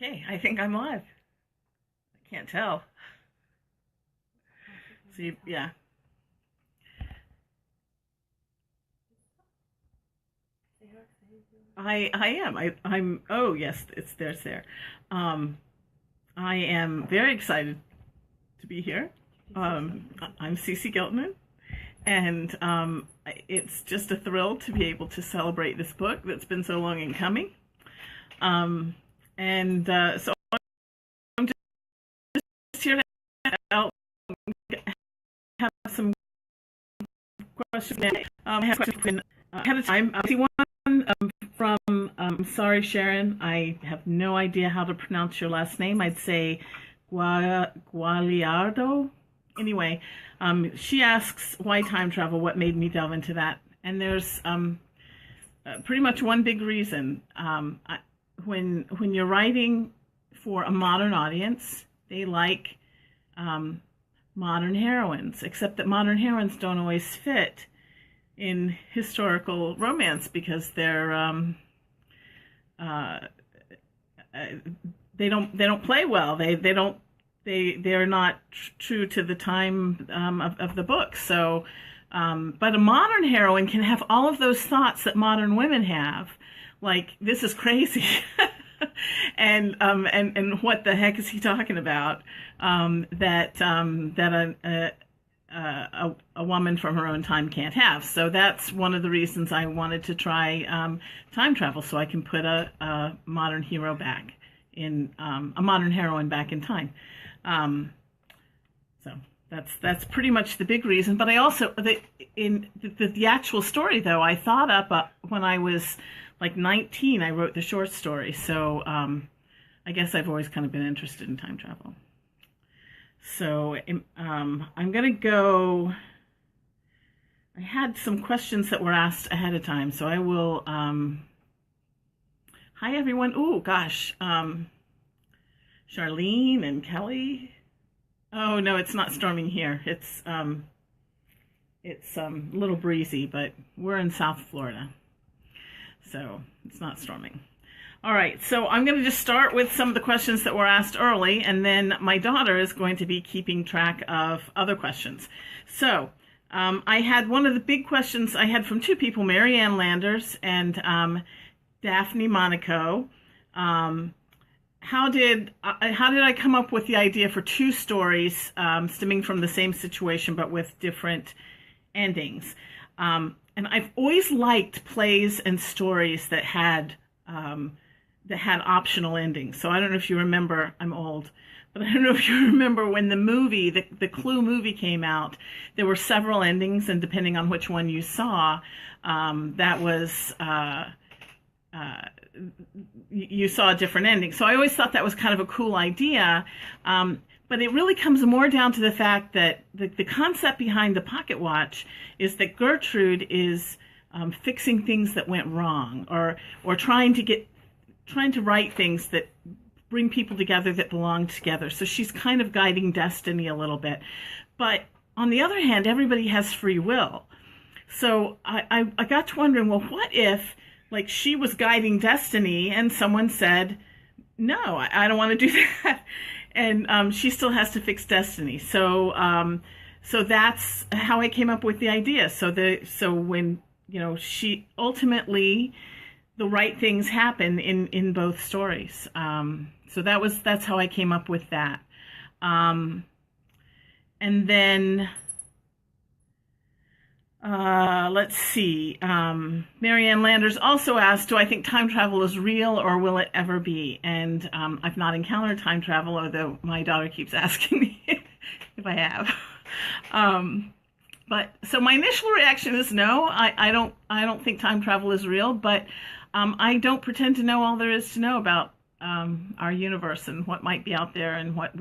Okay, I think I'm live. I can't tell. See, yeah, I am. I'm. Oh yes, it's there's there. Um, I am very excited to be here. I'm Ceci Giltenan, and it's just a thrill to be able to celebrate this book that's been so long in coming. Um, and so I'm just here to help have some questions. I have questions ahead of time. I see one from, sorry, Sharon, I have no idea how to pronounce your last name. I'd say Gualiardo. Anyway, she asks, why time travel? What made me delve into that? And there's pretty much one big reason. When you're writing for a modern audience, they like modern heroines, except that modern heroines don't always fit in historical romance because uh, they don't play well. They're not true to the time of the book. So, but a modern heroine can have all of those thoughts that modern women have, like this is crazy, and what the heck is he talking about? That a woman from her own time can't have. So that's one of the reasons I wanted to try time travel, so I can put a modern hero back in a modern heroine back in time. So that's pretty much the big reason. But I also in the actual story though, I thought up when I was like 19. I wrote the short story, so I guess I've always kind of been interested in time travel. So I'm going to go. I had some questions that were asked ahead of time, so I will. Hi, everyone. Oh, gosh. Charlene and Kelly. Oh, no, it's not storming here. It's a little breezy, but we're in South Florida, so it's not storming. All right, so I'm going to just start with some of the questions that were asked early, and then my daughter is going to be keeping track of other questions. So I had one of the big questions I had from two people, Mary Ann Landers and Daphne Monaco. How did I come up with the idea for two stories stemming from the same situation but with different endings? And I've always liked plays and stories that had optional endings. So I don't know if you remember, I'm old, but I don't know if you remember when the Clue movie came out, there were several endings, and depending on which one you saw, that was, you saw a different ending. So I always thought that was kind of a cool idea, but it really comes more down to the fact that the concept behind the pocket watch is that Gertrude is fixing things that went wrong, or trying to write things that bring people together that belong together. So she's kind of guiding destiny a little bit. But on the other hand, everybody has free will. So I got to wondering, well, what if like she was guiding destiny and someone said, no, I don't want to do that. And she still has to fix destiny. So that's how I came up with the idea. So when, she ultimately, the right things happen in both stories. So that's how I came up with that. And then let's see. Mary Ann Landers also asked, do I think time travel is real or will it ever be? And I've not encountered time travel, although my daughter keeps asking me if I have. But so my initial reaction is no. I don't think time travel is real, but I don't pretend to know all there is to know about our universe and what might be out there and what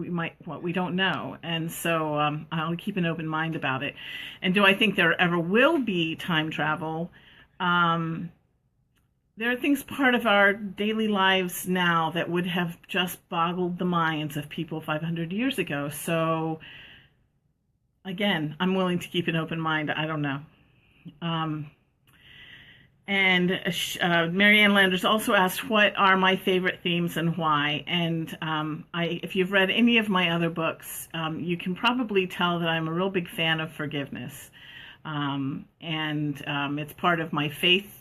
we don't know. And so I'll keep an open mind about it. And do I think there ever will be time travel? There are things part of our daily lives now that would have just boggled the minds of people 500 years ago. So again, I'm willing to keep an open mind. I don't know. And Marianne Landers also asked, what are my favorite themes and why? And if you've read any of my other books, you can probably tell that I'm a real big fan of forgiveness. It's part of my faith,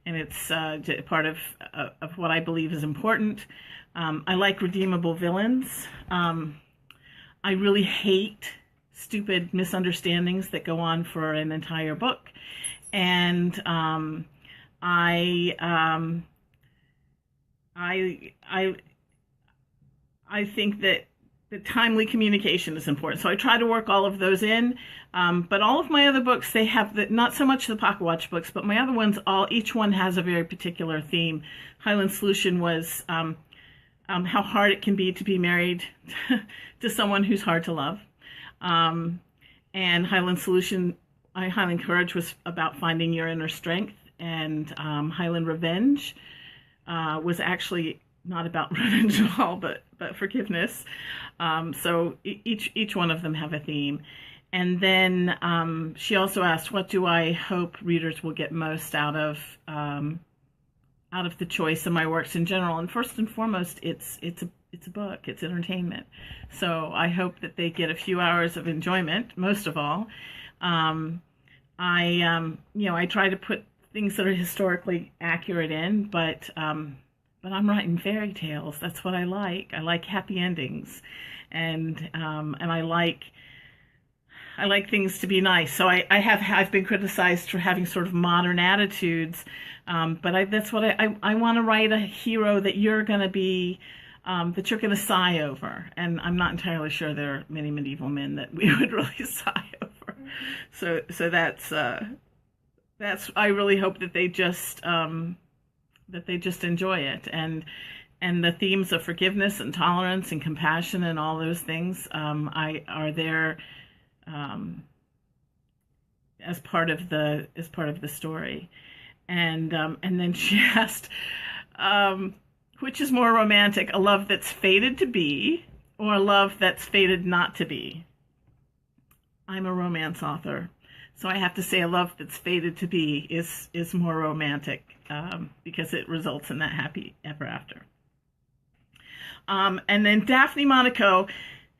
and it's part of what I believe is important. I like redeemable villains. I really hate stupid misunderstandings that go on for an entire book. And I think that timely communication is important. So I try to work all of those in. But all of my other books, they have not so much the Pocket Watch books, but my other ones, each one has a very particular theme. Highland Solution was how hard it can be to be married to someone who's hard to love. And Highland Courage was about finding your inner strength. And Highland Revenge was actually not about revenge at all, but forgiveness. So each one of them have a theme. And then she also asked, what do I hope readers will get most out of the choice of my works in general? And first and foremost, it's a book, it's entertainment. So I hope that they get a few hours of enjoyment, most of all. I try to put things that are historically accurate in, but I'm writing fairy tales. That's what I like. I like happy endings, and I like things to be nice. So I've been criticized for having sort of modern attitudes, but that's what I want to write a hero that you're going to be. That you're going to sigh over, and I'm not entirely sure there are many medieval men that we would really sigh over. So that's I really hope that they just enjoy it, and the themes of forgiveness and tolerance and compassion and all those things are there as part of the story, and then she asked. Which is more romantic, a love that's fated to be or a love that's fated not to be? I'm a romance author, so I have to say a love that's fated to be is more romantic because it results in that happy ever after. And then Daphne Monaco,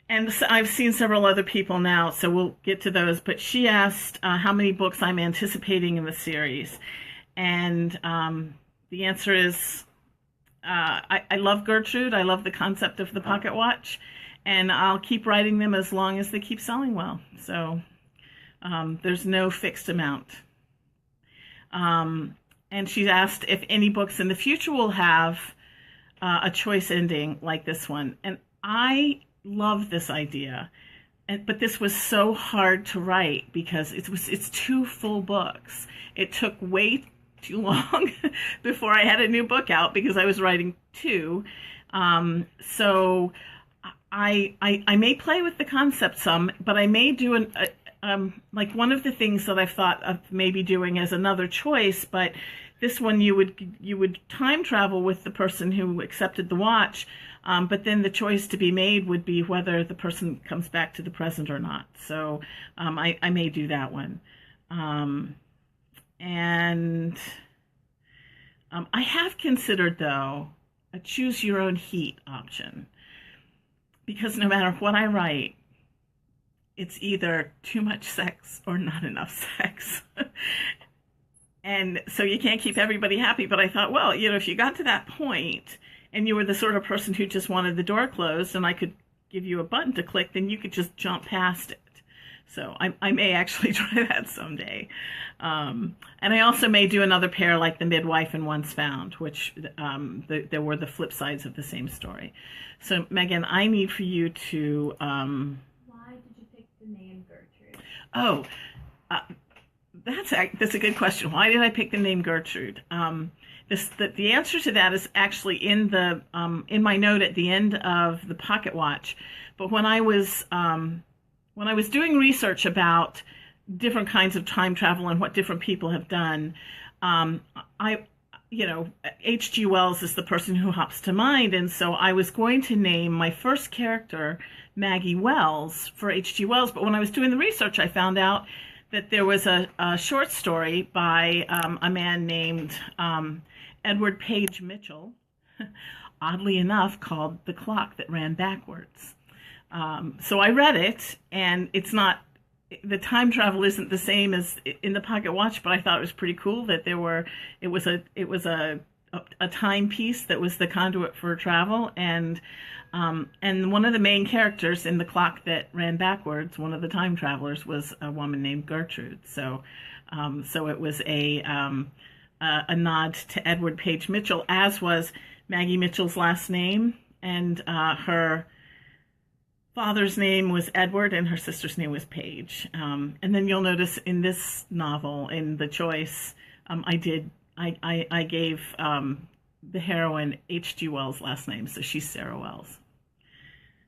and I've seen several other people now, so we'll get to those, but she asked how many books I'm anticipating in the series. And the answer is I love Gertrude. I love the concept of the pocket watch, and I'll keep writing them as long as they keep selling well. So there's no fixed amount. And she's asked if any books in the future will have a choice ending like this one. And I love this idea, but this was so hard to write because it's 2 full books. It took way too long before I had a new book out because I was writing 2. So I may play with the concept some, but I may do like one of the things that I've thought of maybe doing as another choice, but this one you would time travel with the person who accepted the watch, but then the choice to be made would be whether the person comes back to the present or not. So I may do that one. And I have considered, though, a choose your own heat option, because no matter what I write, it's either too much sex or not enough sex. And so you can't keep everybody happy. But I thought, well, if you got to that point and you were the sort of person who just wanted the door closed and I could give you a button to click, then you could just jump past it. So I may actually try that someday. And I also may do another pair like The Midwife and Once Found, which there were the flip sides of the same story. So, Megan, I need for you to... Why did you pick the name Gertrude? Oh, that's a good question. Why did I pick the name Gertrude? The answer to that is actually in my note at the end of the Pocket Watch. But when I was doing research about different kinds of time travel and what different people have done, H.G. Wells is the person who hops to mind, and so I was going to name my first character Maggie Wells for H.G. Wells, but when I was doing the research, I found out that there was a short story by a man named Edward Page Mitchell, oddly enough, called The Clock That Ran Backwards. So I read it, and it's not, the time travel isn't the same as in the pocket watch, but I thought it was pretty cool that it was a timepiece that was the conduit for travel, and one of the main characters in The Clock That Ran Backwards, one of the time travelers, was a woman named Gertrude. So it was a nod to Edward Page Mitchell, as was Maggie Mitchell's last name, and her father's name was Edward and her sister's name was Page. And then you'll notice in this novel, in the choice, I gave the heroine H.G. Wells' last name, so she's Sarah Wells.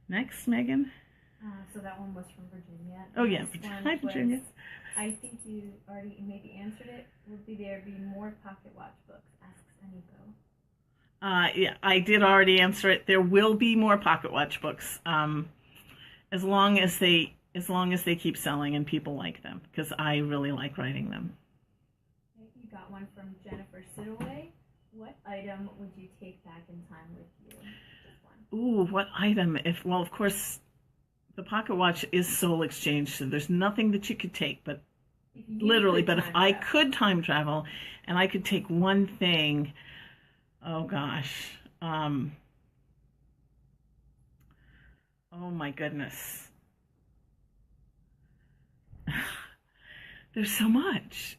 Next, Megan. So that one was from Virginia. Oh, yeah. Hi, Virginia. I think you already maybe answered it. Would there be more pocket watch books? Asks Aniko. Yeah, I did already answer it. There will be more pocket watch books, as long as they keep selling and people like them, because I really like writing them. Okay, you got one from Jennifer Sidaway. What item would you take back in time with you? Ooh, what item? Well, of course, the pocket watch is soul exchange, so there's nothing that you could take, but literally, but if I could time travel and I could take one thing, oh gosh. Oh my goodness. There's so much.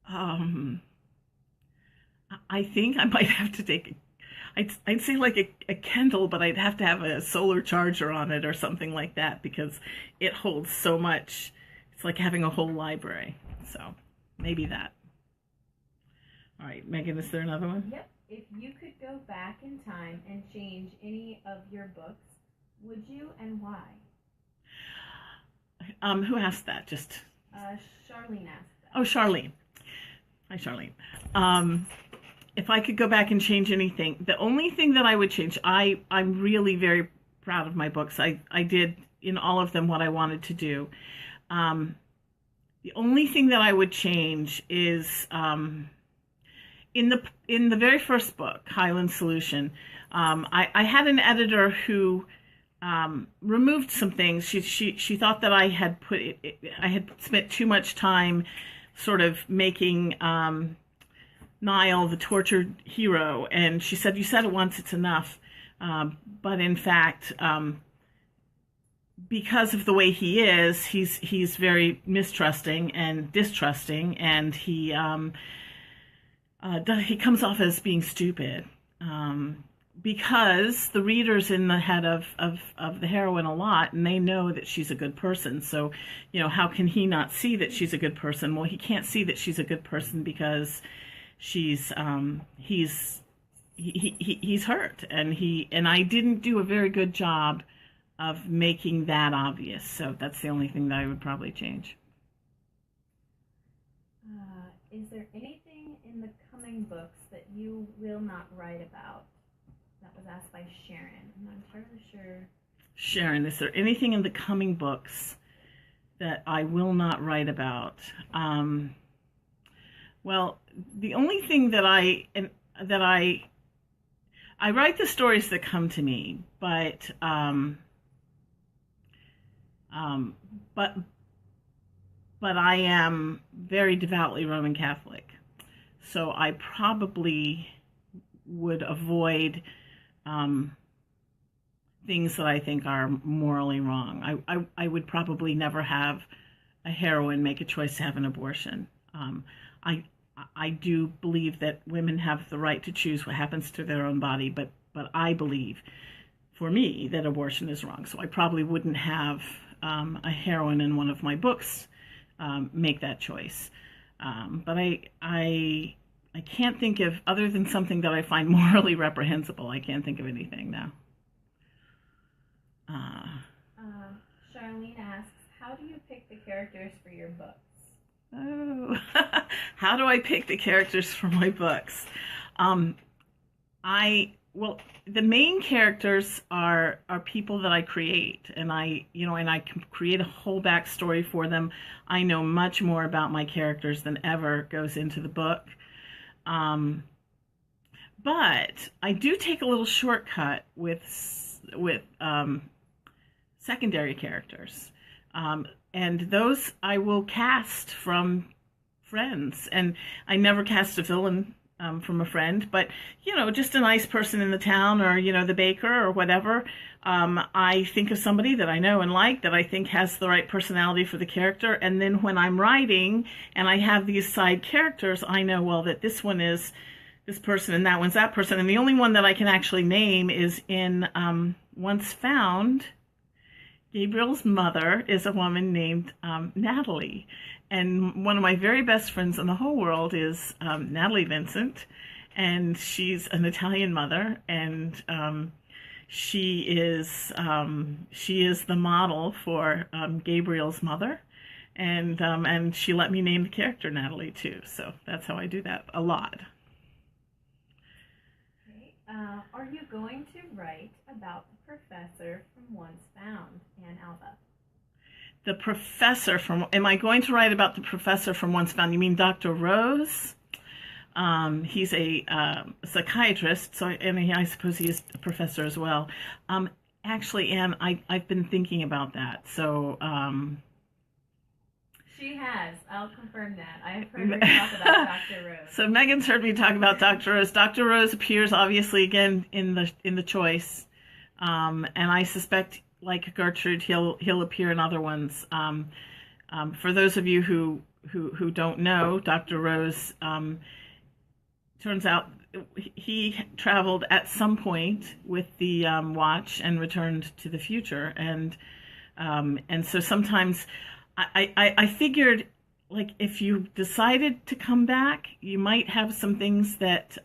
I think I might have to take I'd say like a Kindle, but I'd have to have a solar charger on it or something like that, because it holds so much. It's like having a whole library. So maybe that. All right, Megan, is there another one? Yep. If you could go back in time and change any of your books, would you, and why? Who asked that? Just Charlene asked that. Oh, Charlene. Hi, Charlene. If I could go back and change anything, the only thing that I would change, I'm really very proud of my books. I did in all of them what I wanted to do. The only thing that I would change is in the very first book, Highland Solution, I had an editor who removed some things. She thought that I had spent too much time sort of making Niall the tortured hero, and she said, "You said it once, it's enough." But in fact, because of the way he is, he's very mistrusting and distrusting, and he comes off as being stupid. Because the reader's in the head of the heroine a lot, and they know that she's a good person. So, how can he not see that she's a good person? Well, he can't see that she's a good person because he's hurt, and I didn't do a very good job of making that obvious. So that's the only thing that I would probably change. Is there anything in the coming books that you will not write about? That was asked by Sharon. I'm not entirely sure. Sharon, is there anything in the coming books that I will not write about? Well, the only thing that I write the stories that come to me, but I am very devoutly Roman Catholic, so I probably would avoid things that I think are morally wrong. I would probably never have a heroine make a choice to have an abortion. I do believe that women have the right to choose what happens to their own body, but I believe, for me, that abortion is wrong. So I probably wouldn't have a heroine in one of my books make that choice. But I can't think of, other than something that I find morally reprehensible, I can't think of anything now. Charlene asks, how do you pick the characters for your books? Oh, how do I pick the characters for my books? I well, the main characters are people that I create, and I can create a whole backstory for them. I know much more about my characters than ever goes into the book. Um, but I do take a little shortcut with secondary characters, and those I will cast from friends, and I never cast a villain from a friend, but just a nice person in the town, or the baker or whatever. I think of somebody that I know and like, that I think has the right personality for the character, and then when I'm writing and I have these side characters, I know, well, that this one is this person and that one's that person, and the only one that I can actually name is in Once Found. Gabriel's mother is a woman named Natalie. And one of my very best friends in the whole world is Natalie Vincent. And she's an Italian mother. And she is the model for Gabriel's mother. And she let me name the character Natalie, too. So that's how I do that a lot. Are you going to write about the professor from Once Found, and Alba? The professor from... Am I going to write about the professor from Once Found? You mean Dr. Rose? He's a psychiatrist, and I suppose he is a professor as well. Actually, Anne, I've been thinking about that. So... She has. I'll confirm that. I have heard her talk about Dr. Rose. So Megan's heard me talk about Dr. Rose. Dr. Rose appears obviously again in the choice, and I suspect, like Gertrude, he'll appear in other ones. For those of you who don't know, Dr. Rose turns out he traveled at some point with the watch and returned to the future, and so sometimes. I figured, like, if you decided to come back, you might have some things that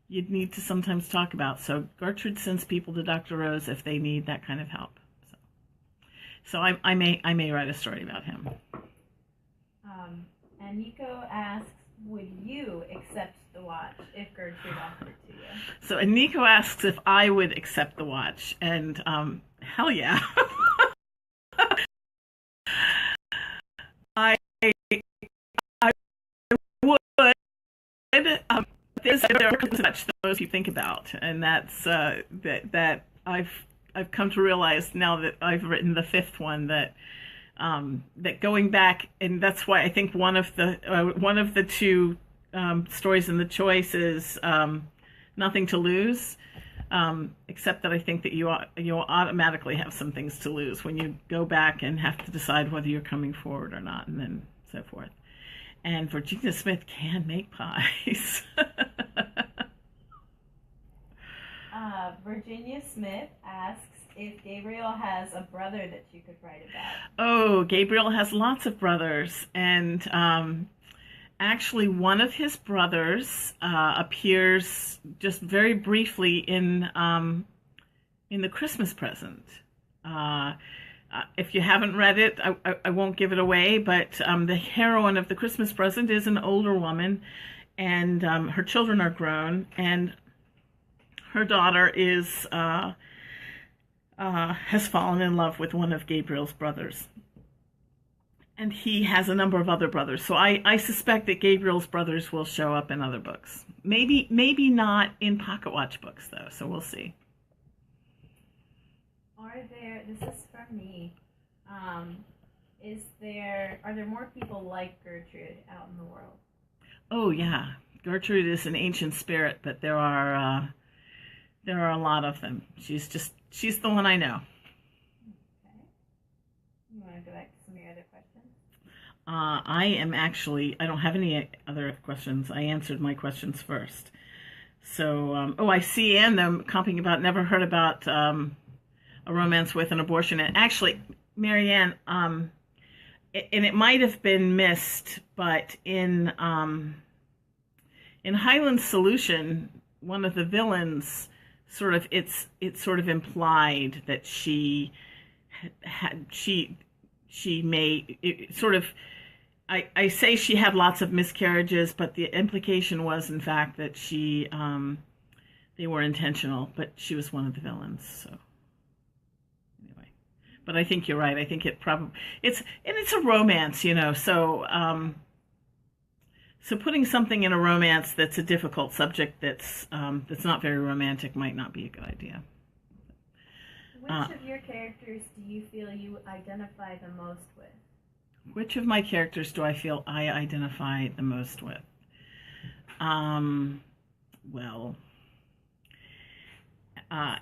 you'd need to sometimes talk about. So Gertrude sends people to Dr. Rose if they need that kind of help. So I may write a story about him. And Nico asks, would you accept the watch if Gertrude offered it to you? So and Nico asks if I would accept the watch, and hell yeah. I would. There are much those you think about, and that's that I've come to realize now that I've written the fifth one, that going back, and that's why I think one of the two stories in the choice is Nothing to Lose. Except that I think that you automatically have some things to lose when you go back and have to decide whether you're coming forward or not, and then so forth. And Virginia Smith can make pies. Virginia Smith asks if Gabriel has a brother that you could write about. Oh, Gabriel has lots of brothers, and actually, one of his brothers appears just very briefly in the Christmas Present. If you haven't read it, I won't give it away, but the heroine of the Christmas Present is an older woman, and her children are grown, and her daughter has fallen in love with one of Gabriel's brothers. And he has a number of other brothers. So I suspect that Gabriel's brothers will show up in other books. Maybe not in Pocket Watch books, though, so we'll see. This is from me, are there more people like Gertrude out in the world? Oh, yeah. Gertrude is an ancient spirit, but there are a lot of them. She's the one I know. Okay. You want to go back to some of your other questions? I don't have any other questions. I answered my questions first. So, I see Anne, though, comping about, never heard about A Romance with an Abortion. And actually, Marianne, and it might have been missed, but in Highland's Solution, one of the villains it's sort of implied that she may sort of, I say she had lots of miscarriages, but the implication was in fact that she they were intentional, but she was one of the villains. So anyway, but I think you're right. I think it's a romance, so putting something in a romance that's a difficult subject that's not very romantic might not be a good idea. Which of your characters do you feel you identify the most with? Which of my characters do I feel I identify the most with? Well,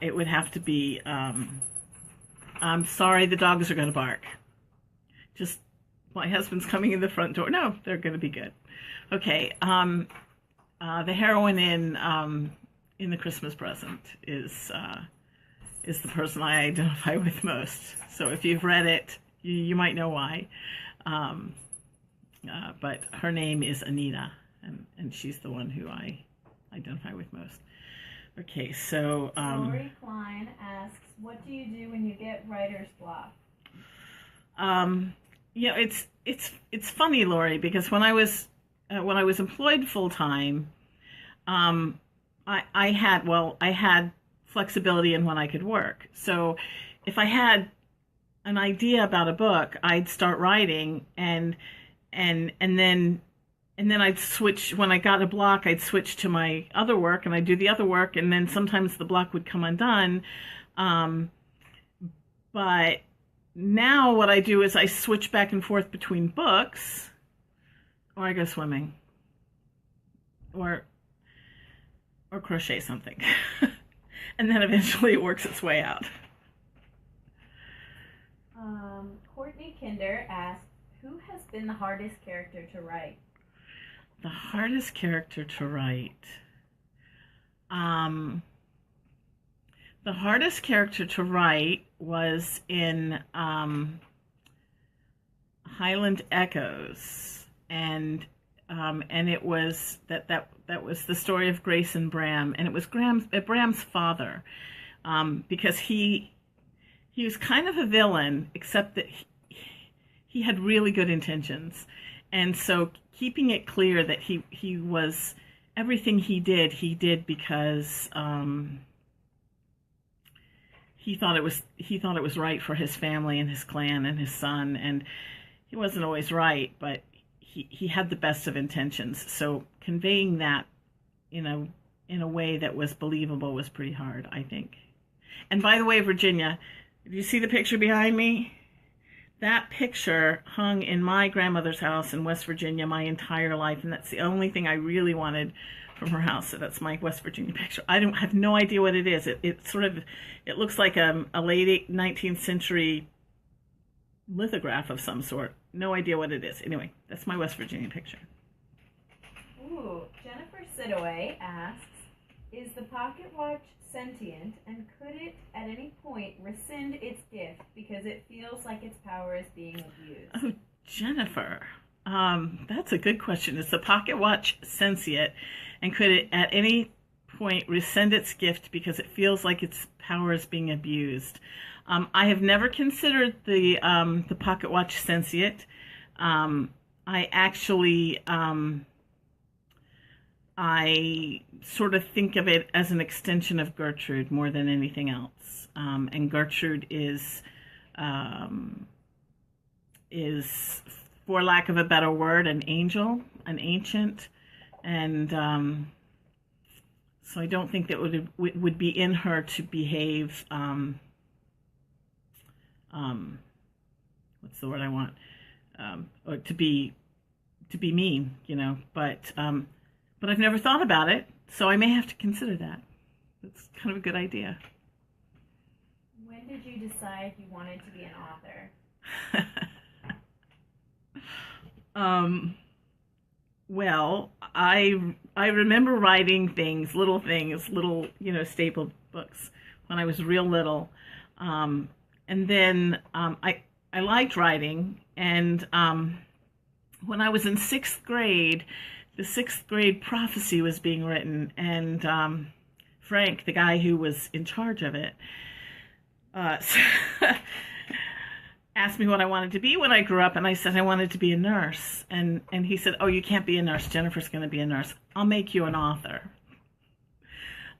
it would have to be, I'm sorry the dogs are going to bark. Just, my husband's coming in the front door. No, they're going to be good. Okay, the heroine in The Christmas Present is the person I identify with most. So if you've read it, you might know why. But her name is Anita, and she's the one who I identify with most. Okay, so Lori Klein asks, "What do you do when you get writer's block?" It's funny, Lori, because when I was employed full time, I had flexibility in when I could work. So if I had an idea about a book, I'd start writing, and then I'd switch. When I got a block, I'd switch to my other work, and I'd do the other work, and then sometimes the block would come undone. But now what I do is I switch back and forth between books, or I go swimming, or crochet something. And then eventually it works its way out. Courtney Kinder asks, "Who has been the hardest character to write?" The hardest character to write. The hardest character to write was in Highland Echoes, and it was that was the story of Grace and Bram, and it was Bram's father, because he was kind of a villain, except that he had really good intentions, and so keeping it clear that he was, everything he did because he thought it was right for his family and his clan and his son, and he wasn't always right, but he had the best of intentions. So conveying that in a way that was believable was pretty hard, I think. And by the way, Virginia, do you see the picture behind me? That picture hung in my grandmother's house in West Virginia my entire life, and that's the only thing I really wanted from her house. So that's my West Virginia picture. I have no idea what it is. It looks like a late 19th century lithograph of some sort. No idea what it is. Anyway, that's my West Virginia picture. Ooh, Jennifer Sidaway asks, "Is the pocket watch sentient, and could it at any point rescind its gift because it feels like its power is being abused?" Oh, Jennifer, that's a good question. Is the pocket watch sentient, and could it at any point rescind its gift because it feels like its power is being abused? I have never considered the pocket watch sentient. I actually I sort of think of it as an extension of Gertrude more than anything else. And Gertrude is, for lack of a better word, an angel, an ancient, and so I don't think that would be in her to behave. What's the word I want? Or to be mean, but I've never thought about it, so I may have to consider that. That's kind of a good idea. When did you decide you wanted to be an author? Well, I remember writing little staple books when I was real little, and then I liked writing, and when I was in 6th grade, the 6th grade prophecy was being written, and Frank, the guy who was in charge of it, asked me what I wanted to be when I grew up, and I said I wanted to be a nurse, and he said, "Oh, you can't be a nurse. Jennifer's going to be a nurse. I'll make you an author."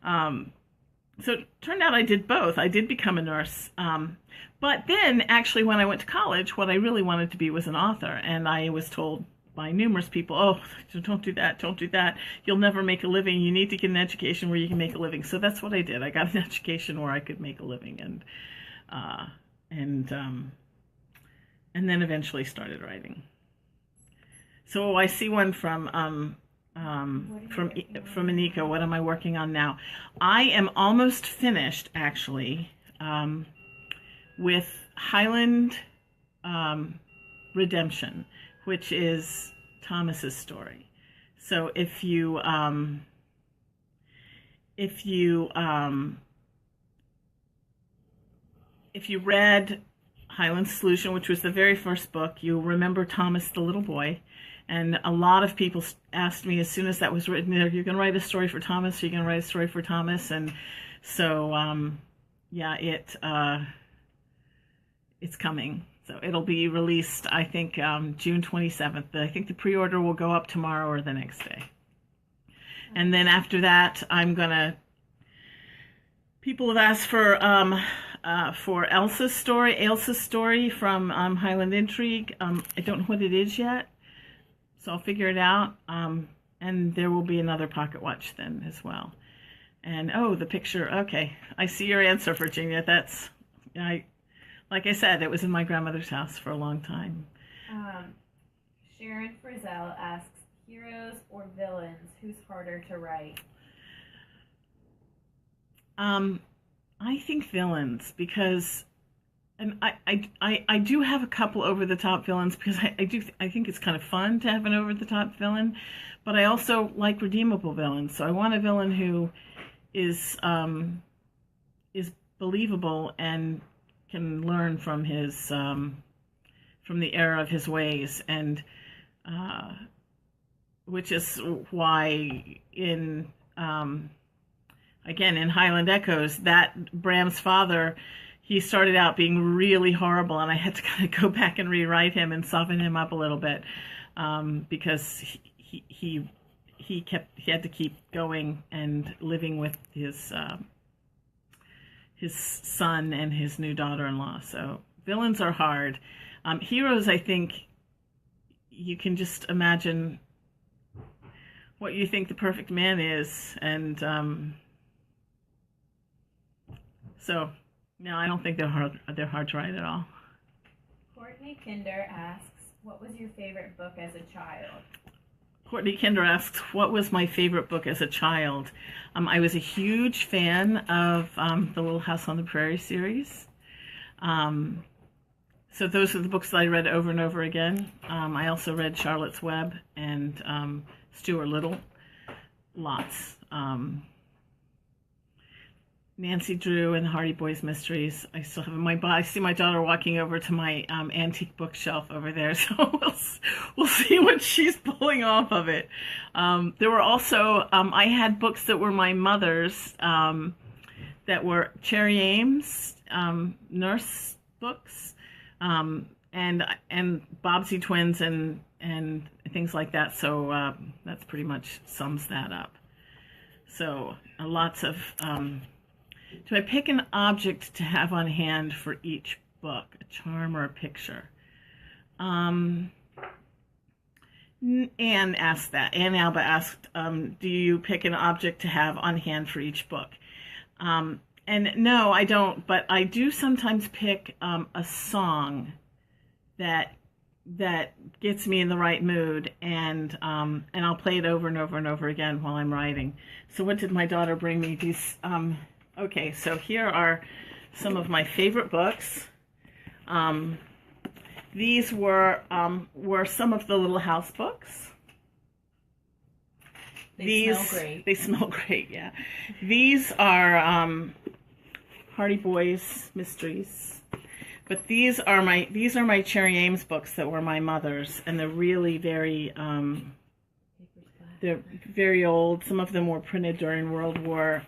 So it turned out I did both. I did become a nurse. But then, actually, when I went to college, what I really wanted to be was an author. And I was told by numerous people, oh, don't do that, don't do that. You'll never make a living. You need to get an education where you can make a living. So that's what I did. I got an education where I could make a living, and then eventually started writing. So I see one from Anika. What am I working on now? I am almost finished, actually, with Highland Redemption, which is Thomas's story. So if you read Highland Solution, which was the very first book, you'll remember Thomas the little boy. And a lot of people asked me as soon as that was written, are you going to write a story for Thomas? Are you going to write a story for Thomas? And so, yeah, it's coming. So it'll be released, I think, June 27th. I think the pre-order will go up tomorrow or the next day. And then after that, people have asked for Ailsa's story from Highland Intrigue. I don't know what it is yet, so I'll figure it out. And there will be another pocket watch then as well. And oh, the picture. Okay, I see your answer, Virginia. Like I said, it was in my grandmother's house for a long time. Sharon Frizzell asks, heroes or villains, who's harder to write? I think villains, because, and I do have a couple over-the-top villains, because I think it's kind of fun to have an over-the-top villain, but I also like redeemable villains. So I want a villain who is believable and can learn from his from the error of his ways, and which is why in again in Highland Echoes, that Bram's father, he started out being really horrible, and I had to kind of go back and rewrite him and soften him up a little bit, because he had to keep going and living with his son and his new daughter-in-law. So villains are hard. Heroes, I think you can just imagine what you think the perfect man is, and so no, I don't think they're hard to write at all. Courtney Kinder asks, what was your favorite book as a child? Courtney Kinder asks, what was my favorite book as a child? I was a huge fan of the Little House on the Prairie series. So those are the books that I read over and over again. I also read Charlotte's Web and Stuart Little, lots. Nancy Drew and Hardy Boys Mysteries. I still have I see my daughter walking over to my antique bookshelf over there, so we'll see what she's pulling off of it. There were also I had books that were my mother's, that were Cherry Ames nurse books, and Bobbsey Twins and things like that. So that's pretty much sums that up. So lots of. Do I pick an object to have on hand for each book, a charm or a picture? Anne asked that. Anne Alba asked, do you pick an object to have on hand for each book? And no, I don't, but I do sometimes pick a song that gets me in the right mood, and I'll play it over and over and over again while I'm writing. So what did my daughter bring me? These. Okay, so here are some of my favorite books. These were some of the Little House books. Smell great. They smell great, yeah. These are Hardy Boys Mysteries. But these are my Cherry Ames books that were my mother's, and they're really they're very old. Some of them were printed during World War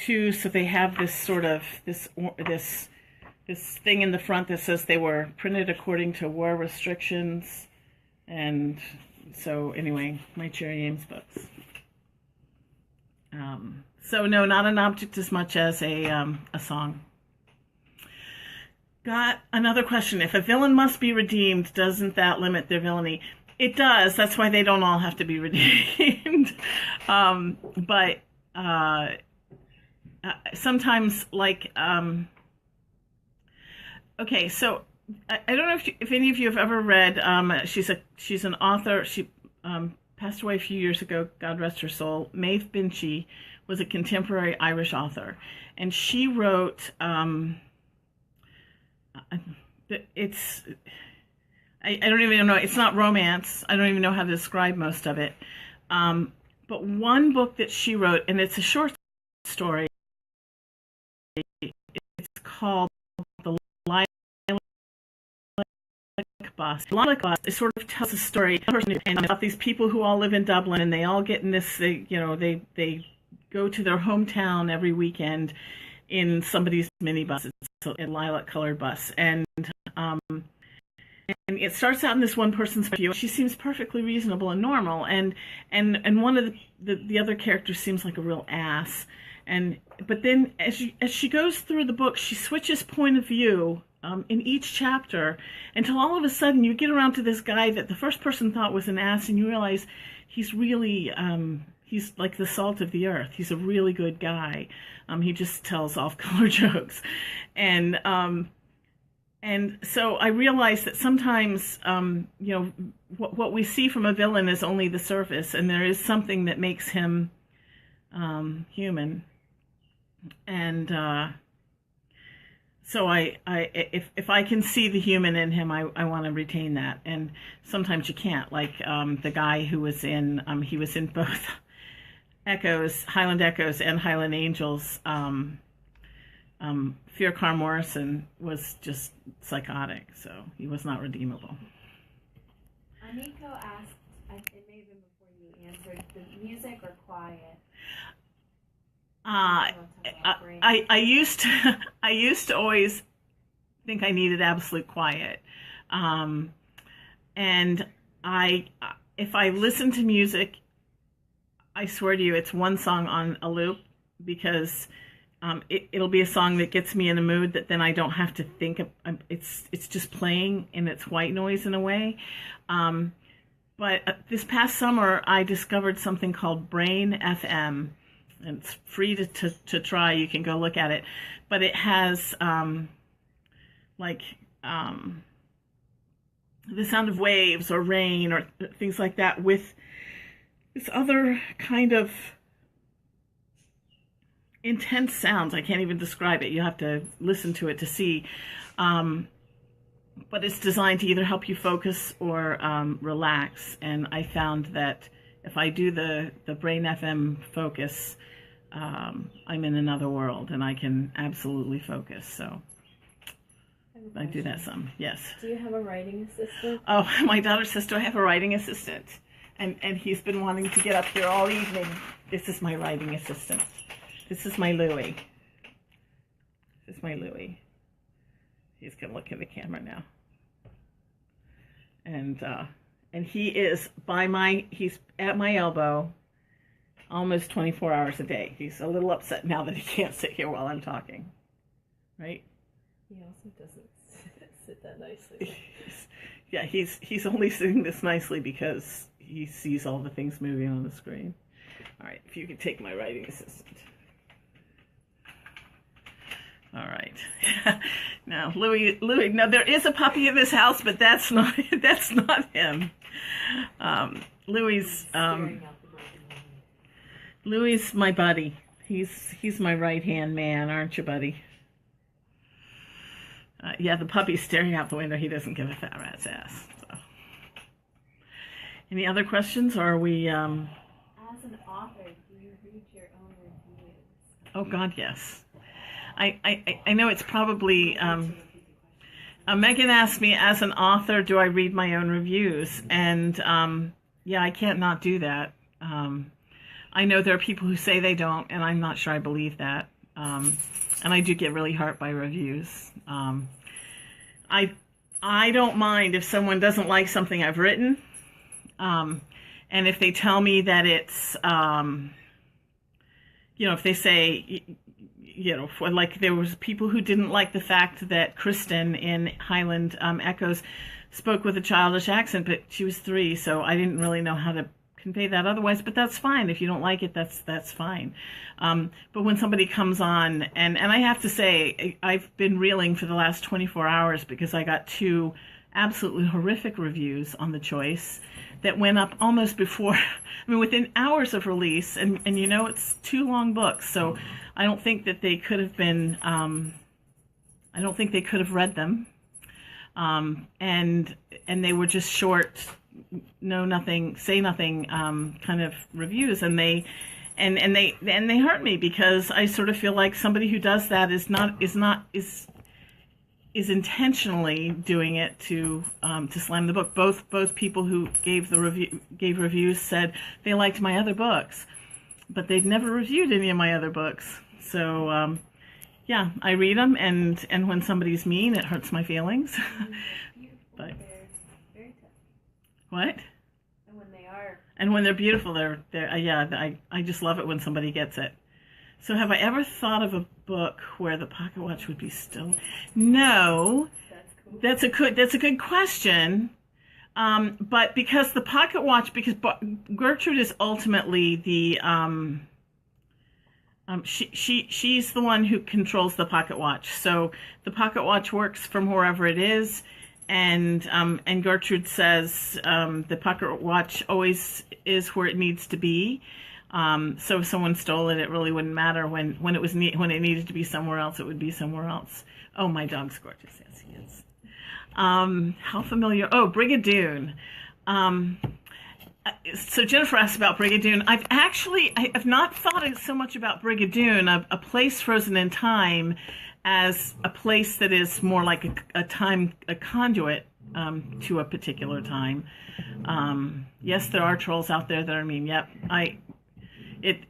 II, so they have this sort of this thing in the front that says they were printed according to war restrictions. And so anyway, my Cherry Ames books. So no, not an object as much as a song. Got another question. If a villain must be redeemed, doesn't that limit their villainy? It does. That's why they don't all have to be redeemed. But sometimes, like, okay, so I don't know if any of you have ever read. She's an author. She passed away a few years ago. God rest her soul. Maeve Binchy was a contemporary Irish author, and she wrote. It's I don't even know. It's not romance. I don't even know how to describe most of it. But one book that she wrote, and it's a short story. It's called The Lilac Bus. The Lilac Bus. It sort of tells a story about these people who all live in Dublin, and they all get in this. They go to their hometown every weekend in somebody's minibus. It's a lilac-colored bus, and it starts out in this one person's view. She seems perfectly reasonable and normal, and one of the other characters seems like a real ass. But then as she goes through the book, she switches point of view in each chapter until all of a sudden you get around to this guy that the first person thought was an ass, and you realize he's really he's like the salt of the earth. He's a really good guy. He just tells off-color jokes, and so I realized that sometimes, what we see from a villain is only the surface, and there is something that makes him human. And so if I can see the human in him, I want to retain that. And sometimes you can't. Like the guy who was in, he was in both Highland Echoes and Highland Angels. Fiercar Morrison was just psychotic, so he was not redeemable. Aniko asked, it may have been before you answered, the music or quiet? I used to always think I needed absolute quiet, and if I listen to music, I swear to you, it's one song on a loop, because it'll be a song that gets me in a mood that then I don't have to think of. It's just playing, and it's white noise in a way. But this past summer, I discovered something called Brain FM, and it's free to try. You can go look at it. But it has the sound of waves or rain or things like that with this other kind of intense sounds. I can't even describe it. You have to listen to it to see. But it's designed to either help you focus or relax. And I found that if I do the Brain FM focus, I'm in another world and I can absolutely focus. So I do that some. Yes. Do you have a writing assistant? Oh, my daughter says, do I have a writing assistant? And he's been wanting to get up here all evening. This is my writing assistant. This is my Louie. This is my Louie. He's gonna look at the camera now. And he is he's at my elbow almost 24 hours a day. He's a little upset now that he can't sit here while I'm talking. Right? He also doesn't sit that nicely. Yeah, he's only sitting this nicely because he sees all the things moving on the screen. All right, if you could take my writing assistant. All right. Now, Louis. Now there is a puppy in this house, but that's not him. Louis my buddy. He's my right-hand man, aren't you, buddy? Yeah, the puppy's staring out the window. He doesn't give a fat rat's ass. So. Any other questions, or are we... As an author, do you read your own reviews? Oh, God, yes. I know it's probably... Megan asked me, as an author, do I read my own reviews? And, yeah, I can't not do that. I know there are people who say they don't, and I'm not sure I believe that. And I do get really hurt by reviews. I don't mind if someone doesn't like something I've written, and if they tell me that it's if they say, like there was people who didn't like the fact that Kristen in Highland Echoes spoke with a childish accent, but she was 3, so I didn't really know how to convey that otherwise, but that's fine. If you don't like it, that's fine. But when somebody comes on, and I have to say, I've been reeling for the last 24 hours because I got 2 absolutely horrific reviews on the choice that went up almost before, within hours of release, and it's 2 long books, so I don't think that they could have been, I don't think they could have read them, and they were just short, know nothing, say nothing, kind of reviews, and they hurt me because I sort of feel like somebody who does that is intentionally doing it to slam the book. Both people who gave reviews said they liked my other books, but they'd never reviewed any of my other books. So yeah, I read them, and when somebody's mean, it hurts my feelings. But very tough. What? And when they are. And when they're beautiful, they're yeah. I just love it when somebody gets it. So have I ever thought of a book where the pocket watch would be still? No. That's cool. That's a good question. But because the pocket watch, because Gertrude is ultimately the she's the one who controls the pocket watch. So the pocket watch works from wherever it is, and Gertrude says the pocket watch always is where it needs to be. So if someone stole it, it really wouldn't matter. When it needed to be somewhere else, it would be somewhere else. Oh, my dog's gorgeous. Yes, he is. How familiar? Oh, Brigadoon. So Jennifer asked about Brigadoon. I have not thought so much about Brigadoon, a place frozen in time, as a place that is more like a conduit to a particular time. Yes, there are trolls out there that are mean. Yep, It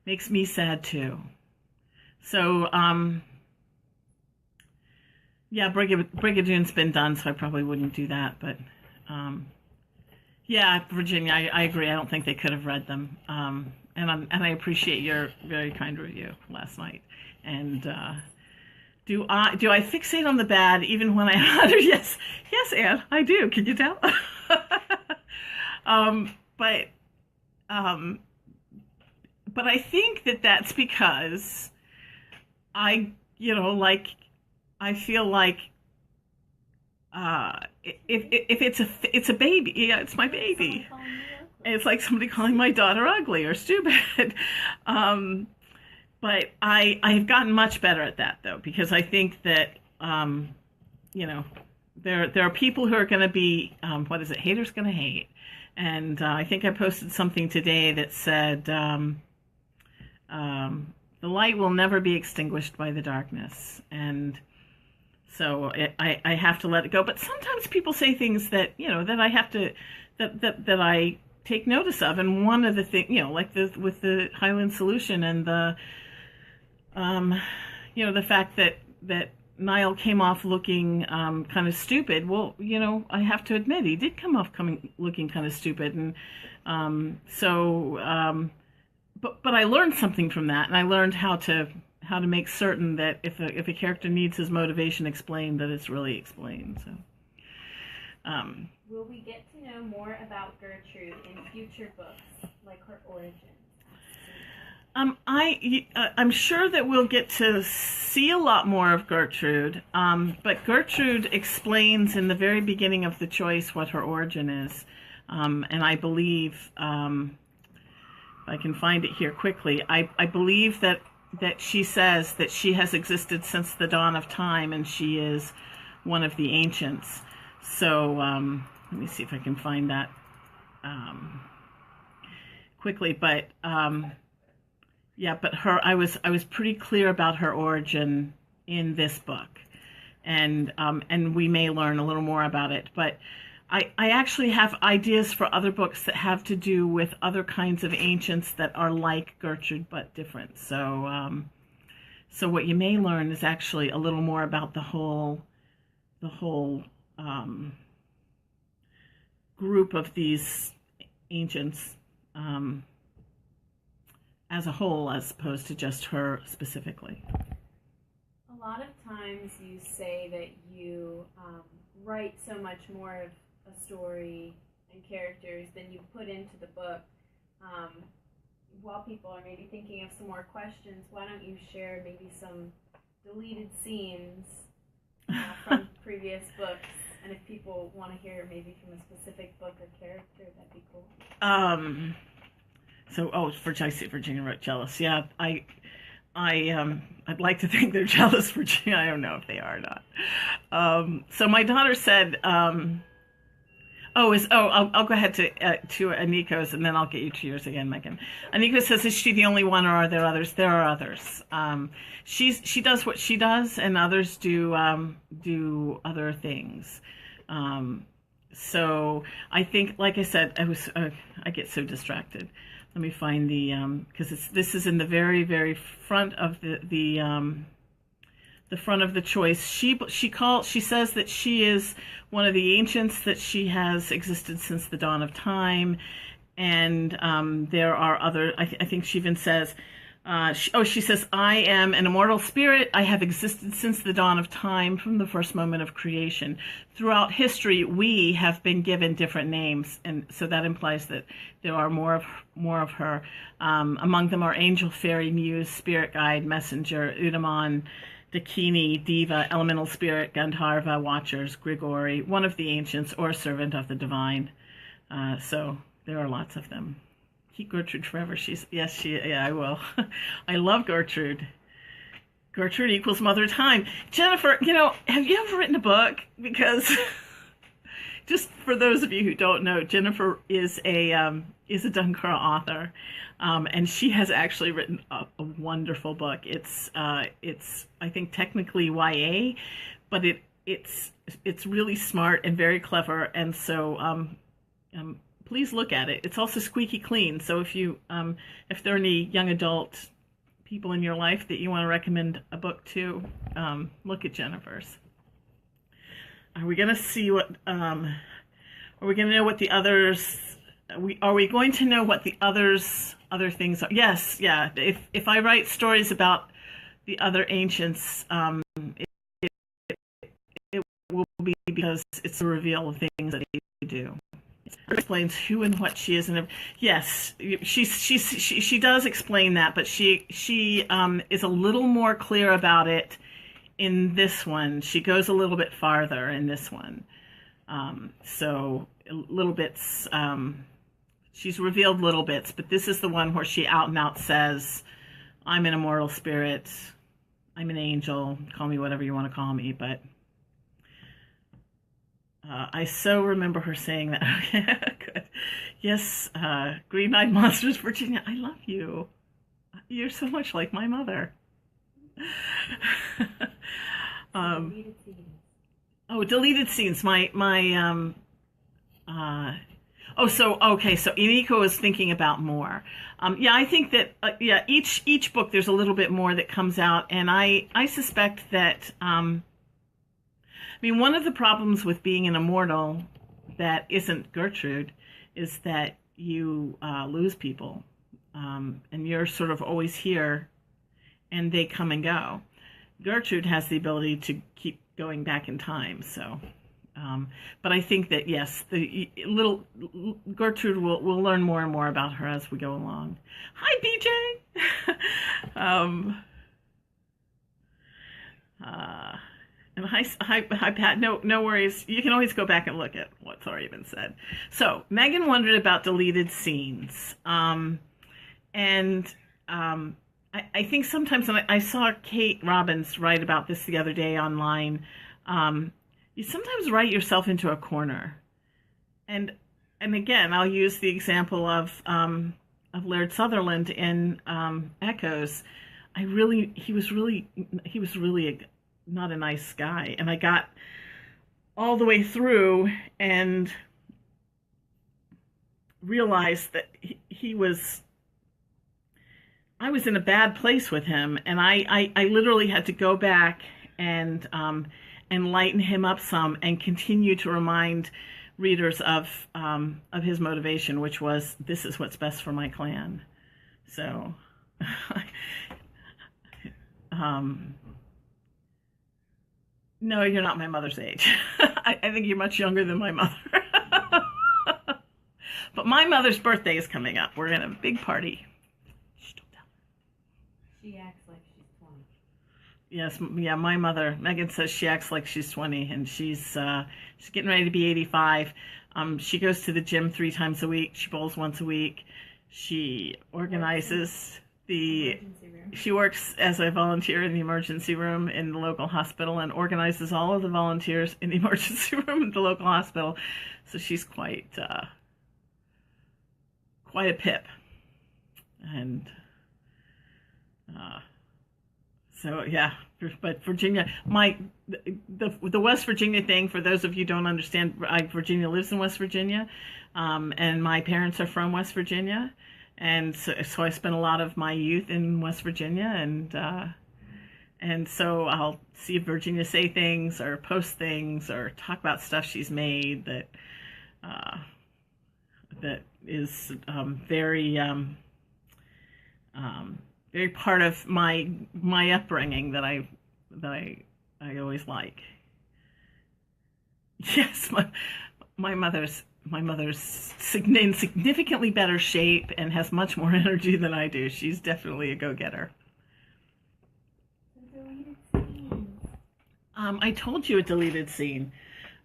makes me sad too. So yeah, Brigadoon's been done, so I probably wouldn't do that. But yeah, Virginia, I agree. I don't think they could have read them. And I appreciate your very kind review last night. And do I fixate on the bad even when I utter? Yes, Anne, I do. Can you tell? But I think that's because I feel like if it's a baby, yeah, it's my baby. It's like somebody calling my daughter ugly or stupid. But I've gotten much better at that though, because I think that there are people who are going to be haters going to hate. And I think I posted something today that said, the light will never be extinguished by the darkness. And so I have to let it go. But sometimes people say things that, that I have to, that I take notice of. And one of the things, like with the Highland Solution and the fact that Niall came off looking kind of stupid. Well, I have to admit he did come off looking kind of stupid, and but I learned something from that, and I learned how to make certain that if a character needs his motivation explained, that it's really explained. So, will we get to know more about Gertrude in future books, like her origin? I'm sure that we'll get to see a lot more of Gertrude, but Gertrude explains in the very beginning of the choice what her origin is, and I believe, if I can find it here quickly, I believe that she says that she has existed since the dawn of time, and she is one of the ancients. So let me see if I can find that quickly, but yeah, but I was pretty clear about her origin in this book, and we may learn a little more about it. But I actually have ideas for other books that have to do with other kinds of ancients that are like Gertrude but different. So so what you may learn is actually a little more about the whole group of these ancients. as a whole as opposed to just her specifically. A lot of times you say that you write so much more of a story and characters than you put into the book. While people are maybe thinking of some more questions, why don't you share maybe some deleted scenes from previous books? And if people want to hear maybe from a specific book or character, that'd be cool. For Virginia wrote jealous. Yeah, I'd like to think they're jealous, Virginia. I don't know if they are or not. So my daughter said, I'll go ahead to Aniko's, and then I'll get you to yours again, Megan. Aniko says, is she the only one, or are there others? There are others. She does what she does, and others do other things. So I think, like I said, I get so distracted. Let me find the because this is in the very, very front of the front of the choice. She says that she is one of the ancients, that she has existed since the dawn of time, and there are other. I think she even says, she says, I am an immortal spirit. I have existed since the dawn of time, from the first moment of creation. Throughout history, we have been given different names, and so that implies that there are more of her. Among them are angel, fairy, muse, spirit guide, messenger, Udamon, Dakini, Diva, elemental spirit, Gandharva, watchers, Grigori, one of the ancients, or servant of the divine. So there are lots of them. Keep Gertrude forever. I will. I love Gertrude. Gertrude equals Mother Time. Jennifer, have you ever written a book? Because just for those of you who don't know, Jennifer is a Dunkara author, and she has actually written a wonderful book. It's I think technically YA, but it's really smart and very clever, and so please look at it. It's also squeaky clean. So if there are any young adult people in your life that you want to recommend a book to, look at Jennifer's. Are we going to see what? Are we going to know what the others? Are we going to know what the other things are? Yes, yeah. If I write stories about the other ancients, it will be because it's a reveal of things that they do. It explains who and what she is, and yes, she does explain that, but she is a little more clear about it in this one. She goes a little bit farther in this one, so little bits. She's revealed little bits, but this is the one where she out and out says, "I'm an immortal spirit. I'm an angel. Call me whatever you want to call me," but. I so remember her saying that. Good. Yes, Green-Eyed Monsters, Virginia, I love you. You're so much like my mother. Deleted scenes. So Iniko is thinking about more. I think that each book there's a little bit more that comes out, and I suspect that. One of the problems with being an immortal that isn't Gertrude is that you lose people, and you're sort of always here, and they come and go. Gertrude has the ability to keep going back in time, so. But I think that, yes, the little Gertrude, we'll learn more and more about her as we go along. Hi, BJ! And hi, Pat. No worries. You can always go back and look at what's already been said. So Megan wondered about deleted scenes, and I think sometimes, and I saw Kate Robbins write about this the other day online. You sometimes write yourself into a corner, and again, I'll use the example of Laird Sutherland in Echoes. He was really not a nice guy, and I got all the way through and realized that I was in a bad place with him, and I literally had to go back and lighten him up some and continue to remind readers of his motivation, which was, this is what's best for my clan. So um, no, you're not my mother's age. I think you're much younger than my mother. But my mother's birthday is coming up. We're in a big party. Shh, don't tell her. She acts like she's 20. Yes, yeah, my mother, Megan, says she acts like she's 20, and she's getting ready to be 85. She goes to the gym 3 times a week. She bowls once a week. She organizes she works as a volunteer in the emergency room in the local hospital and organizes all of the volunteers in the emergency room at the local hospital. So she's quite a pip. And so yeah, but Virginia, the West Virginia thing, for those of you who don't understand, Virginia lives in West Virginia, and my parents are from West Virginia, and so I spent a lot of my youth in West Virginia, and so I'll see Virginia say things or post things or talk about stuff she's made that is very very part of my upbringing that I always like. Yes, my mother's in significantly better shape and has much more energy than I do. She's definitely a go-getter. Deleted scenes. I told you a deleted scene.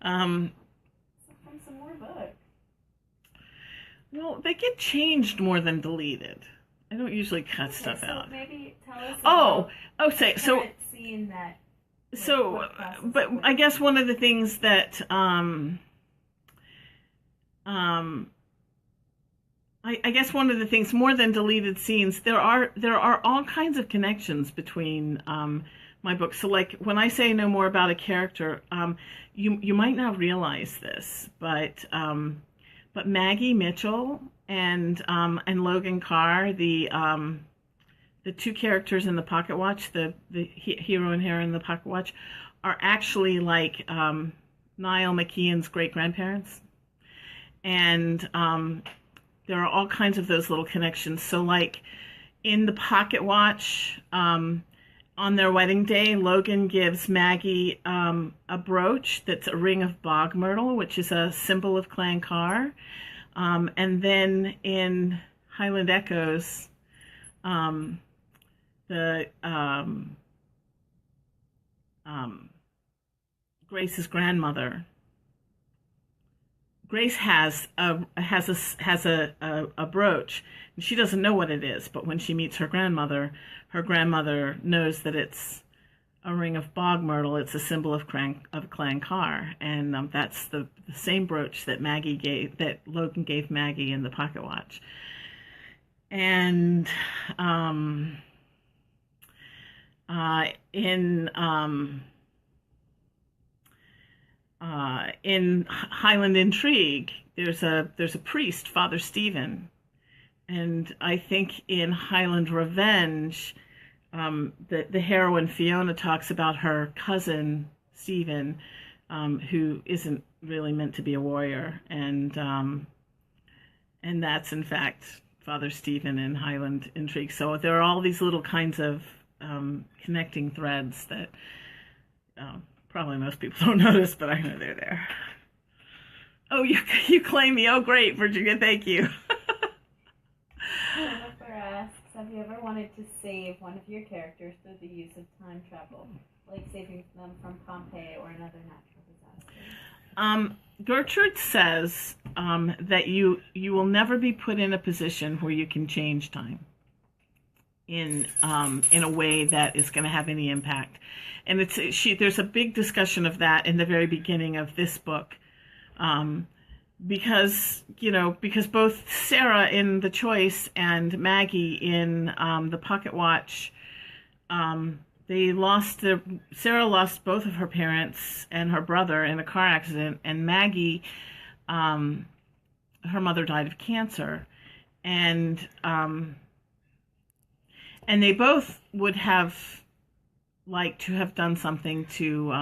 From some more books. Well, they get changed more than deleted. I don't usually cut stuff out. Maybe tell us about the current scene that. But I guess one of the things that I guess one of the things more than deleted scenes, there are all kinds of connections between my books. So like when I say no more about a character, you might not realize this, but Maggie Mitchell and Logan Carr, the 2 characters in the Pocket Watch, the hero and heroine in the Pocket Watch, are actually like Niall McKeon's great-grandparents. And there are all kinds of those little connections. So like in the Pocket Watch, on their wedding day, Logan gives Maggie a brooch that's a ring of bog myrtle, which is a symbol of Clan Carr. And then in Highland Echoes, Grace's grandmother, Grace has a brooch, and she doesn't know what it is. But when she meets her grandmother knows that it's a ring of bog myrtle. It's a symbol of Clan Carr, and that's the same brooch that Logan gave Maggie in the Pocket Watch. And in Highland Intrigue, there's a priest, Father Stephen, and I think in Highland Revenge, the heroine Fiona talks about her cousin Stephen, who isn't really meant to be a warrior, and that's in fact Father Stephen in Highland Intrigue. So there are all these little kinds of connecting threads that probably most people don't notice, but I know they're there. Oh, you claim me. Oh, great, Virginia. Thank you. Jennifer asks, have you ever wanted to save one of your characters through the use of time travel, like saving them from Pompeii or another natural disaster? Gertrude says that you will never be put in a position where you can change time in a way that is going to have any impact. And there's a big discussion of that in the very beginning of this book, because both Sarah in The Choice and Maggie in the Pocket Watch, Sarah lost both of her parents and her brother in a car accident, and Maggie, her mother died of cancer, and they both would have liked to have done something to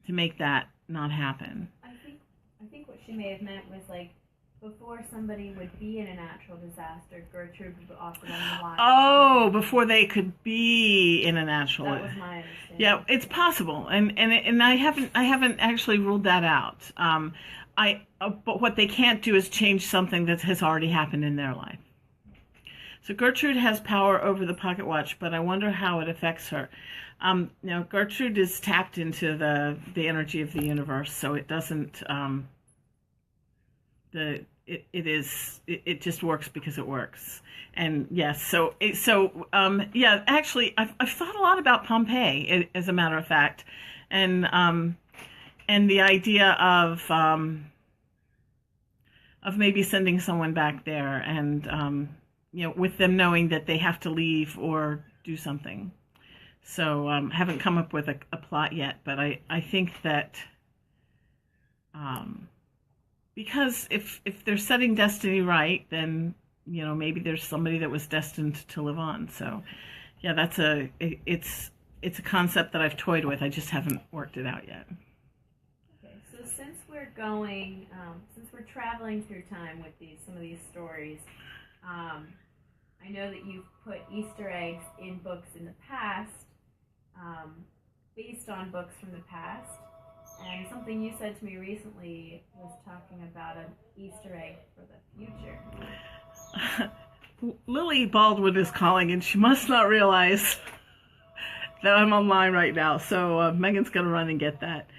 make that not happen. I think what she may have meant was like before somebody would be in a natural disaster, Gertrude would offer them the watch. Oh, before they could be in a natural. That was my understanding. Yeah, it's possible, and I haven't actually ruled that out. But what they can't do is change something that has already happened in their life. So Gertrude has power over the pocket watch, but I wonder how it affects her. Gertrude is tapped into the energy of the universe, so it doesn't. It just works because it works. And yes, actually, I've thought a lot about Pompeii, as a matter of fact, and the idea of maybe sending someone back there, and with them knowing that they have to leave or do something. So haven't come up with a plot yet, but I think that because if they're setting destiny right, then maybe there's somebody that was destined to live on. So yeah, it's a concept that I've toyed with. I just haven't worked it out yet. Okay, so since we're traveling through time with some of these stories, I know that you've put Easter eggs in books in the past, based on books from the past. And something you said to me recently was talking about an Easter egg for the future. Lily Baldwin is calling, and she must not realize that I'm online right now. So Megan's going to run and get that.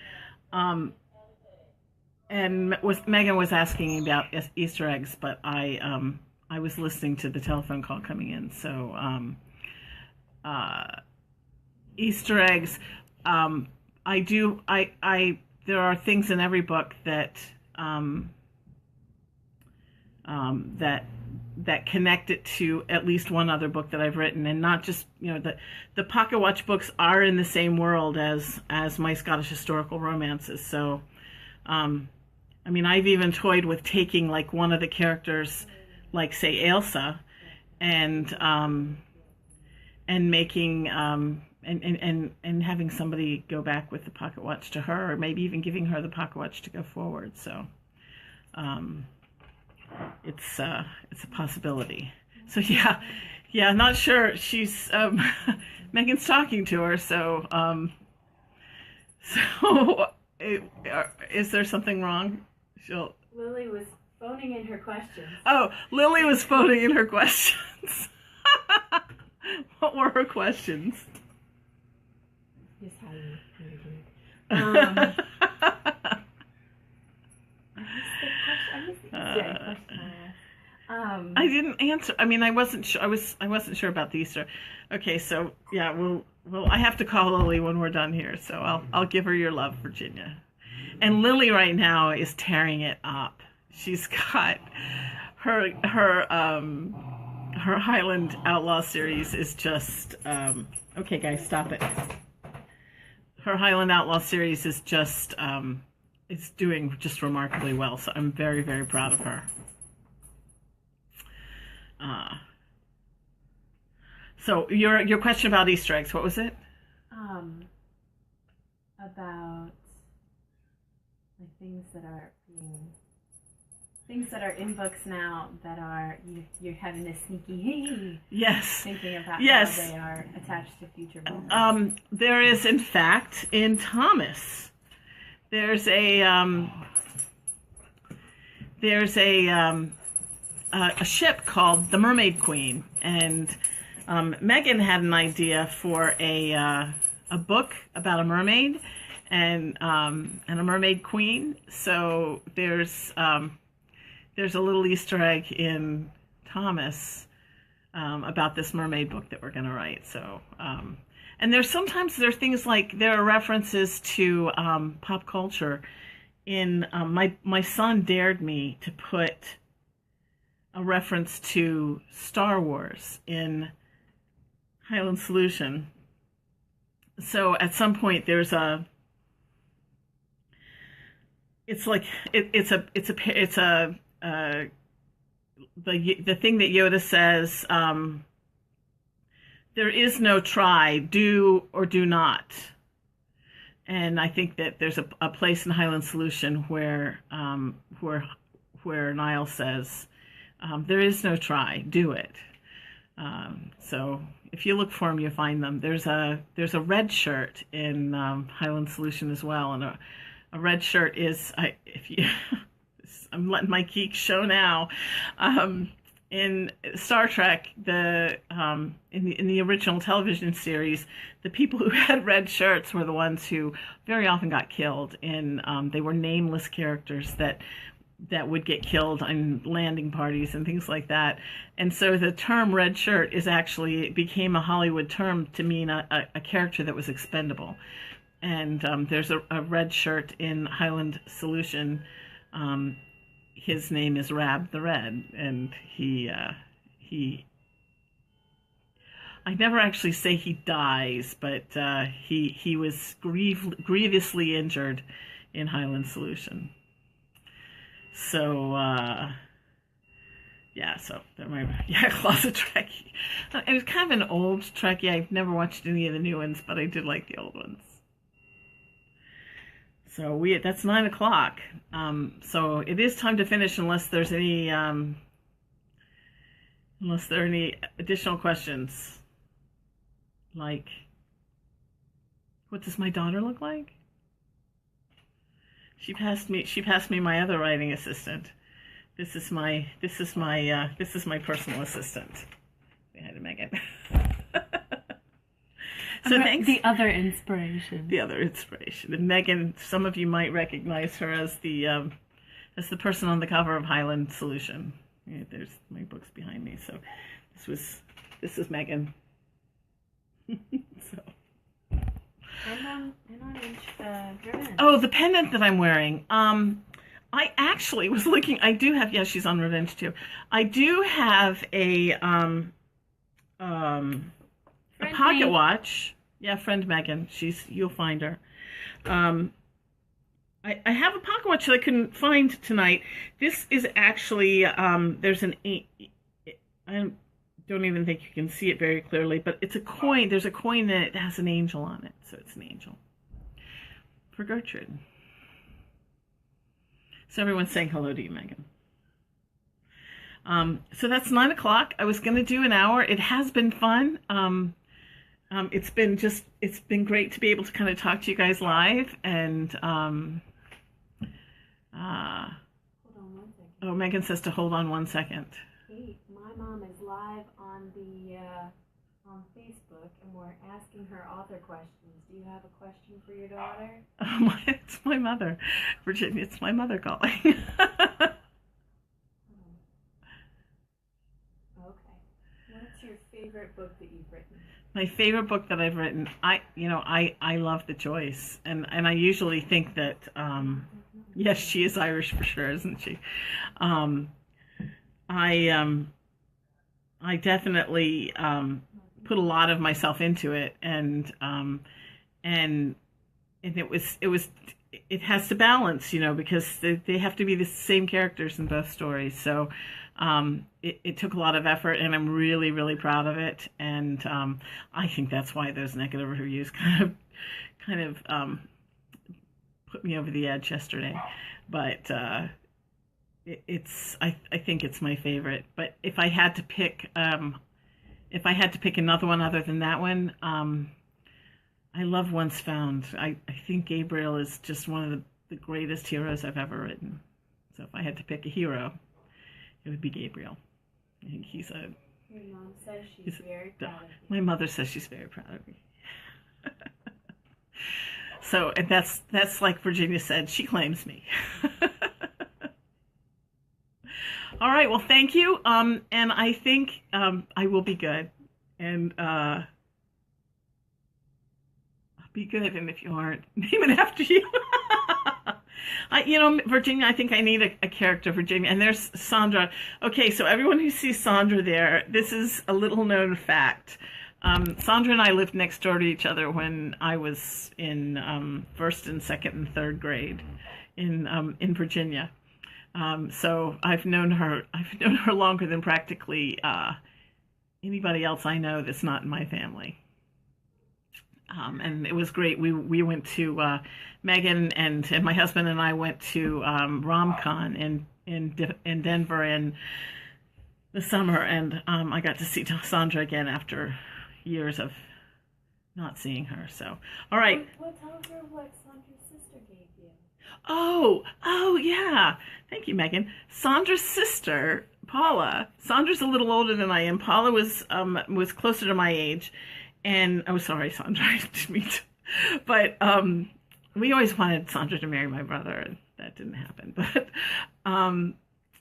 And Megan was asking about Easter eggs, but I was listening to the telephone call coming in. So Easter eggs. There are things in every book that that connect it to at least one other book that I've written, and not just the pocket watch books are in the same world as my Scottish historical romances. So I've even toyed with taking like one of the characters, like say Ailsa, and making and having somebody go back with the pocket watch to her, or maybe even giving her the pocket watch to go forward. So it's a possibility. So yeah, not sure. She's Megan's talking to her. So is there something wrong? Lily was phoning in her questions. Oh, Lily was phoning in her questions. What were her questions? Just how you I missed the question I didn't answer. I wasn't sure. I wasn't sure about the Easter. Okay, so yeah, well, I have to call Lily when we're done here. So I'll give her your love, Virginia. And Lily right now is tearing it up. She's got her Highland Outlaw series is just okay, guys, stop it. Her Highland Outlaw series is just it's doing just remarkably well. So I'm very, very proud of her. So your question about Easter eggs, what was it? About like things that are in books now that are you're having this sneaky thinking about how they are attached to future books. There is, in fact, in Thomas, there's a ship called the Mermaid Queen, and Megan had an idea for a book about a mermaid and a mermaid queen. So there's a little Easter egg in Thomas about this mermaid book that we're going to write. So and there are things like there are references to pop culture in my son dared me to put a reference to Star Wars in Highland Solution. So at some point there's the thing that Yoda says, there is no try, do or do not. And I think that there's a place in Highland Solution where where Niall says, there is no try, do it. So if you look for them, you find them. There's a red shirt in Highland Solution as well, and a red shirt is, I'm letting my geek show now. In Star Trek, in the original television series, the people who had red shirts were the ones who very often got killed. They were nameless characters that would get killed on landing parties and things like that. And so the term red shirt it became a Hollywood term to mean a character that was expendable. And there's a red shirt in Highland Solution. His name is Rab the Red, and I never actually say he dies, but he was grievously injured in Highland Solution. So Closet Trekkie. It was kind of an old Trekkie. I've never watched any of the new ones, but I did like the old ones. So that's 9 o'clock. So it is time to finish unless there are any additional questions. Like, what does my daughter look like? She passed me my other writing assistant. This is my personal assistant. Say hi to Megan. So thanks. The other inspiration. The other inspiration. And Megan, some of you might recognize her as the person on the cover of Highland Solution. Yeah, there's my books behind me. So this is Megan. So. And on Revenge. Oh, the pendant that I'm wearing. I actually was looking. I do have. Yeah, she's on Revenge too. I do have a pocket watch. Yeah, friend Megan. You'll find her. I have a pocket watch that I couldn't find tonight. This is actually there's I don't even think you can see it very clearly, but it's a coin. There's a coin that has an angel on it, so it's an angel for Gertrude. So everyone's saying hello to you, Megan. So that's 9 o'clock. I was going to do an hour. It has been fun. It's been great to be able to kind of talk to you guys live. And hold on 1 second. Oh, Megan says to hold on 1 second. Hey, my mom is live on Facebook, and we're asking her author questions. Do you have a question for your daughter? It's my mother, Virginia. It's my mother calling. Okay. What's your favorite book that you've written? My favorite book that I've written, I love The Choice, and I usually think that yes, she is Irish for sure, isn't she? I definitely put a lot of myself into it, and it has to balance, because they have to be the same characters in both stories. So it took a lot of effort, and I'm really, really proud of it. And I think that's why those negative reviews kind of put me over the edge yesterday. But I think it's my favorite. But if I had to pick another one other than that one, I love Once Found. I think Gabriel is just one of the greatest heroes I've ever written. So if I had to pick a hero, it would be Gabriel. I think he's a... Your mom says she's very proud of you. My mother says she's very proud of me. So, and that's like Virginia said, she claims me. All right, well, thank you. And I think I will be good. And I'll be good. And if you aren't, name it after you. Virginia, I think I need a character, Virginia. And there's Sandra. Okay, so everyone who sees Sandra there, this is a little known fact. Sandra and I lived next door to each other when I was in first and second and third grade in Virginia. So I've known her longer than practically anybody else I know that's not in my family. And it was great. We went to Megan and my husband and I went to RomCon in Denver in the summer, and I got to see Sandra again after years of not seeing her. So, all right. Well, tell her what Sandra's sister gave you. Oh, yeah. Thank you, Megan. Sandra's sister, Paula. Sandra's a little older than I am. Paula was closer to my age, and oh, sorry, Sandra, I didn't mean to. But we always wanted Sandra to marry my brother, and that didn't happen. But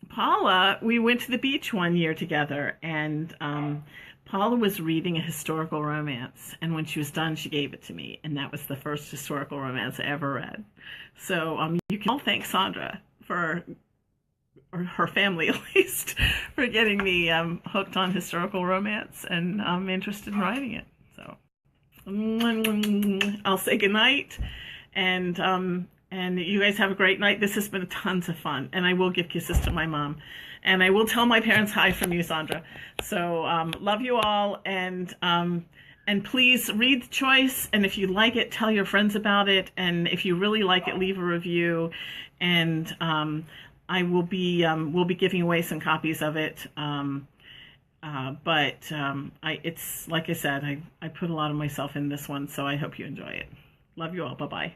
Paula, we went to the beach one year together, and Paula was reading a historical romance, and when she was done, she gave it to me, and that was the first historical romance I ever read. So you can all thank Sandra for, or her family at least, for getting me hooked on historical romance, and I'm interested in writing it. So I'll say goodnight, and you guys have a great night. This has been tons of fun, and I will give kisses to my mom. And I will tell my parents hi from you, Sandra. So love you all, and please read the choice. And if you like it, tell your friends about it. And if you really like it, leave a review. And we'll be giving away some copies of it. It's like I said, I put a lot of myself in this one, so I hope you enjoy it. Love you all. Bye bye.